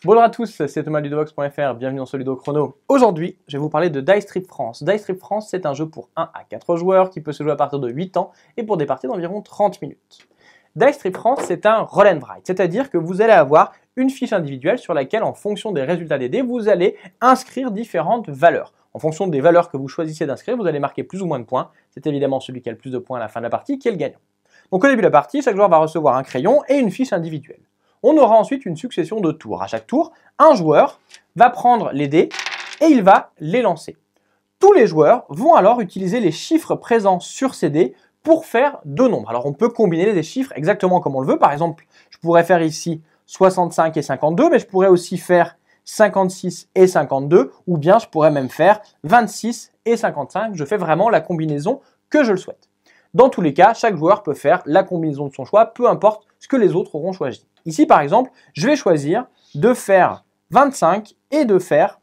Bonjour à tous, c'est Thomas de Ludovox.fr, bienvenue dans ce Ludo Chrono. Aujourd'hui, je vais vous parler de Dice Trip France. Dice Trip France, c'est un jeu pour 1 à 4 joueurs qui peut se jouer à partir de 8 ans et pour des parties d'environ 30 minutes. Dice Trip France, c'est un roll and write, c'est-à-dire que vous allez avoir une fiche individuelle sur laquelle, en fonction des résultats des dés, vous allez inscrire différentes valeurs. En fonction des valeurs que vous choisissez d'inscrire, vous allez marquer plus ou moins de points. C'est évidemment celui qui a le plus de points à la fin de la partie qui est le gagnant. Donc au début de la partie, chaque joueur va recevoir un crayon et une fiche individuelle. On aura ensuite une succession de tours. À chaque tour, un joueur va prendre les dés et il va les lancer. Tous les joueurs vont alors utiliser les chiffres présents sur ces dés pour faire deux nombres. Alors on peut combiner les chiffres exactement comme on le veut. Par exemple, je pourrais faire ici 65 et 52, mais je pourrais aussi faire 56 et 52, ou bien je pourrais même faire 26 et 55. Je fais vraiment la combinaison que je le souhaite. Dans tous les cas, chaque joueur peut faire la combinaison de son choix, peu importe ce que les autres auront choisi. Ici, par exemple, je vais choisir de faire 25 et de faire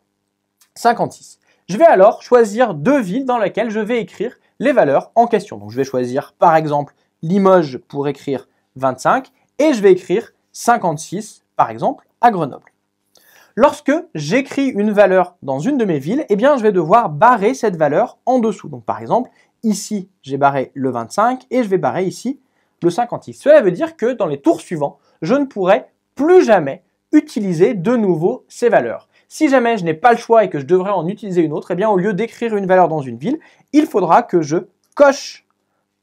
56. Je vais alors choisir deux villes dans lesquelles je vais écrire les valeurs en question. Donc, je vais choisir, par exemple, Limoges pour écrire 25 et je vais écrire 56, par exemple, à Grenoble. Lorsque j'écris une valeur dans une de mes villes, eh bien, je vais devoir barrer cette valeur en dessous. Donc, par exemple, ici, j'ai barré le 25 et je vais barrer ici le 56. Cela veut dire que dans les tours suivants, je ne pourrai plus jamais utiliser de nouveau ces valeurs. Si jamais je n'ai pas le choix et que je devrais en utiliser une autre, eh bien, au lieu d'écrire une valeur dans une ville, il faudra que je coche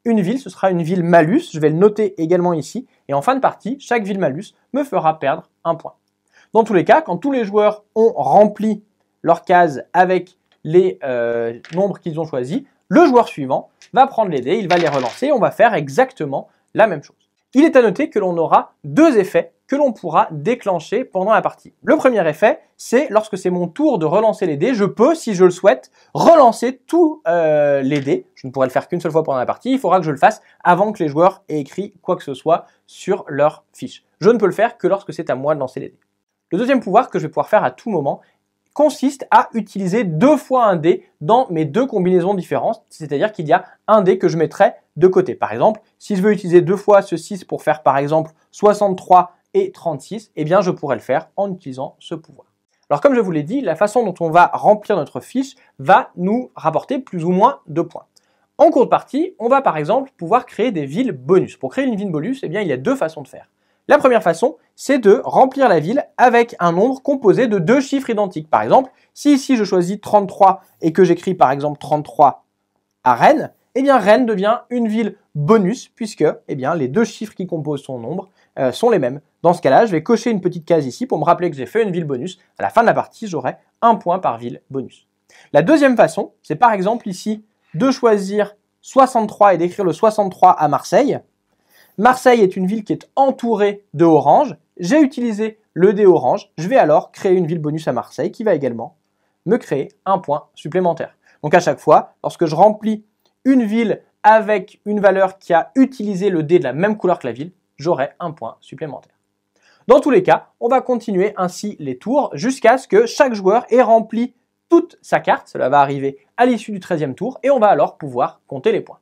une ville. Ce sera une ville malus. Je vais le noter également ici. Et en fin de partie, chaque ville malus me fera perdre un point. Dans tous les cas, quand tous les joueurs ont rempli leur case avec les nombres qu'ils ont choisis, le joueur suivant va prendre les dés, il va les relancer et on va faire exactement la même chose. Il est à noter que l'on aura deux effets que l'on pourra déclencher pendant la partie. Le premier effet, c'est lorsque c'est mon tour de relancer les dés, je peux, si je le souhaite, relancer tous les dés. Je ne pourrai le faire qu'une seule fois pendant la partie, il faudra que je le fasse avant que les joueurs aient écrit quoi que ce soit sur leur fiche. Je ne peux le faire que lorsque c'est à moi de lancer les dés. Le deuxième pouvoir que je vais pouvoir faire à tout moment consiste à utiliser deux fois un dé dans mes deux combinaisons différentes, c'est-à-dire qu'il y a un dé que je mettrai de côté. Par exemple, si je veux utiliser deux fois ce 6 pour faire par exemple 63 et 36, eh bien je pourrais le faire en utilisant ce pouvoir. Alors comme je vous l'ai dit, la façon dont on va remplir notre fiche va nous rapporter plus ou moins de points. En cours de partie, on va par exemple pouvoir créer des villes bonus. Pour créer une ville bonus, eh bien il y a deux façons de faire. La première façon, c'est de remplir la ville avec un nombre composé de deux chiffres identiques. Par exemple, si ici je choisis 33 et que j'écris par exemple 33 à Rennes, eh bien Rennes devient une ville bonus puisque eh bien, les deux chiffres qui composent son nombre sont les mêmes. Dans ce cas-là, je vais cocher une petite case ici pour me rappeler que j'ai fait une ville bonus. À la fin de la partie, j'aurai un point par ville bonus. La deuxième façon, c'est par exemple ici de choisir 63 et d'écrire le 63 à Marseille. Marseille est une ville qui est entourée de orange. J'ai utilisé le dé orange. Je vais alors créer une ville bonus à Marseille qui va également me créer un point supplémentaire. Donc à chaque fois, lorsque je remplis une ville avec une valeur qui a utilisé le dé de la même couleur que la ville, j'aurai un point supplémentaire. Dans tous les cas, on va continuer ainsi les tours jusqu'à ce que chaque joueur ait rempli toute sa carte. Cela va arriver à l'issue du 13e tour et on va alors pouvoir compter les points.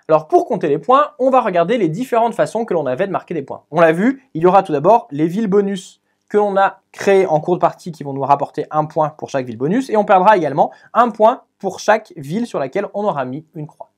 Alors pour compter les points, on va regarder les différentes façons que l'on avait de marquer des points. On l'a vu, il y aura tout d'abord les villes bonus que l'on a créées en cours de partie qui vont nous rapporter un point pour chaque ville bonus et on perdra également un point pour chaque ville sur laquelle on aura mis une croix.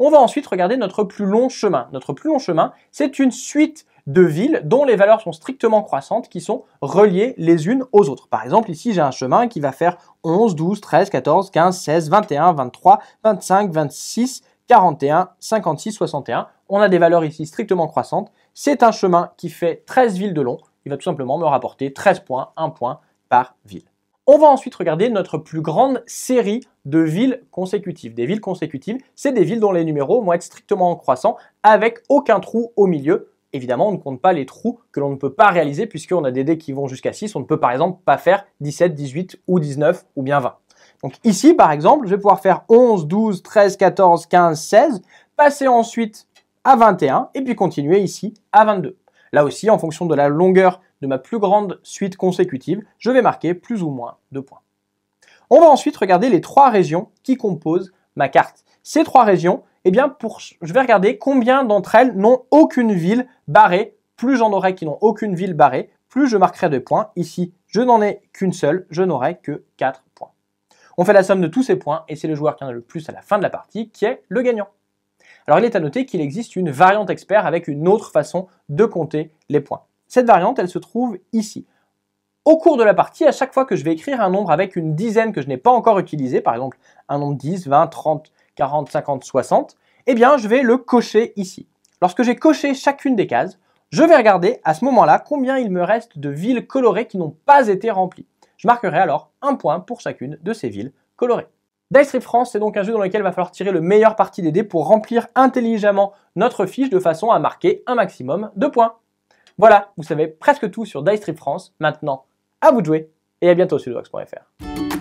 On va ensuite regarder notre plus long chemin. Notre plus long chemin, c'est une suite de villes dont les valeurs sont strictement croissantes qui sont reliées les unes aux autres. Par exemple, ici, j'ai un chemin qui va faire 11, 12, 13, 14, 15, 16, 21, 23, 25, 26, 41, 56, 61. On a des valeurs ici strictement croissantes. C'est un chemin qui fait 13 villes de long. Il va tout simplement me rapporter 13 points, 1 point par ville. On va ensuite regarder notre plus grande série de villes consécutives. Des villes consécutives, c'est des villes dont les numéros vont être strictement croissants avec aucun trou au milieu. Évidemment, on ne compte pas les trous que l'on ne peut pas réaliser puisqu'on a des dés qui vont jusqu'à 6. On ne peut par exemple pas faire 17, 18 ou 19 ou bien 20. Donc ici, par exemple, je vais pouvoir faire 11, 12, 13, 14, 15, 16, passer ensuite à 21 et puis continuer ici à 22. Là aussi, en fonction de la longueur de ma plus grande suite consécutive, je vais marquer plus ou moins de points. On va ensuite regarder les trois régions qui composent ma carte. Ces trois régions, eh bien, je vais regarder combien d'entre elles n'ont aucune ville barrée. Plus j'en aurai qui n'ont aucune ville barrée, plus je marquerai de points. Ici, je n'en ai qu'une seule, je n'aurai que 4 points. On fait la somme de tous ces points et c'est le joueur qui en a le plus à la fin de la partie qui est le gagnant. Alors il est à noter qu'il existe une variante expert avec une autre façon de compter les points. Cette variante, elle se trouve ici. Au cours de la partie, à chaque fois que je vais écrire un nombre avec une dizaine que je n'ai pas encore utilisé, par exemple un nombre 10, 20, 30, 40, 50, 60, eh bien je vais le cocher ici. Lorsque j'ai coché chacune des cases, je vais regarder à ce moment-là combien il me reste de villes colorées qui n'ont pas été remplies. Je marquerai alors un point pour chacune de ces villes colorées. Dice Trip France, c'est donc un jeu dans lequel il va falloir tirer le meilleur parti des dés pour remplir intelligemment notre fiche de façon à marquer un maximum de points. Voilà, vous savez presque tout sur Dice Trip France. Maintenant, à vous de jouer et à bientôt sur Ludox.fr.